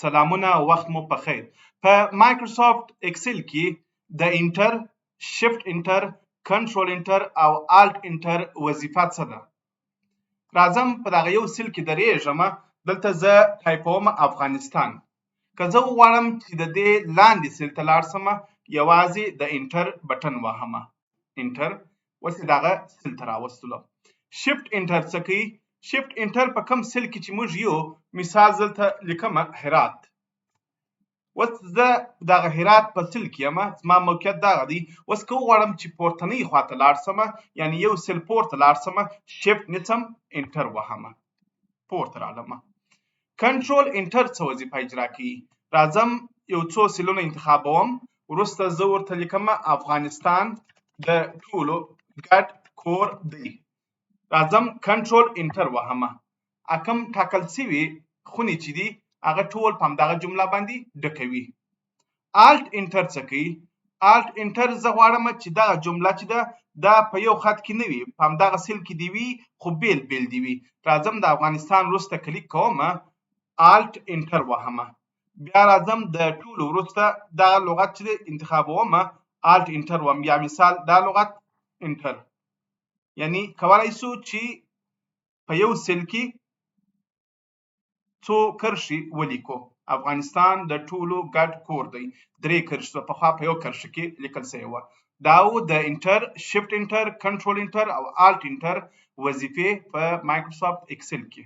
سلامونه وخت مو په خیر. په مایکروسافټ اکسیل کې د انټر، شفت انټر، کنټرول انټر او الټ انټر وظیفه څه ده؟ راځم په دغه یو سیل کې درېږم. دلته زه ټایپوم افغانستان. که زه وغواړم چې د دې لاندې سیل ته لاړ شم، یوازې د انټر بټن وهم. انټر اوس دغه سیل ته راوستلو. شفت انټر څه کوي؟ شفت انټر په کوم سیل کې چې موږ یو، مثال دلته لیکم هرات. اوس زه دغه هرات په سیل کې یم، زما موقعیت دغه دی. اوس که وغواړم چې پورتنۍ خواته لاړ شم، یعنې یو سیل پورته لاړ شم، شفت نیسم، انټر وهم، پورته رالم. کنټرول انټر څه وظیفه اجرا کوي؟ راځم یو څو سیلونه انتخابوم، وروسته زه ورته لیکم افغانستان د ټولو ګډ کور دی. راځم کنټرول انټر وهم. کوم ټاکل شوي خونې چې دي هغه ټول په همدغه جمله باندې ډکوي. الټ انټر څه کوي؟ الټ انټر زه غواړم چې دغه جمله چې ده دا په یو خط کې نه وي، په همدغه سیل کې دې وي، خو بیل بیل دې وي. راځم د افغانستان وروسته کلیک کوم، الټ انټر وهم. بیا راځم د ټولو وروسته دغه لغت چې دی انتخابوم، الټ انټر وهم. یا مثال دا لغت انټر. یعنی کولی شو چې په یو سیل کې څو کرښې ولیکو. افغانستان د ټولو ګډ کور دی. 3 کرښې پخوا په یو کرښه کې لیکل شوی وه. دا و د انټر، شفت انټر، کنټرول انټر او الټ انټر وظیفې په مایکروسافټ اکسل کې.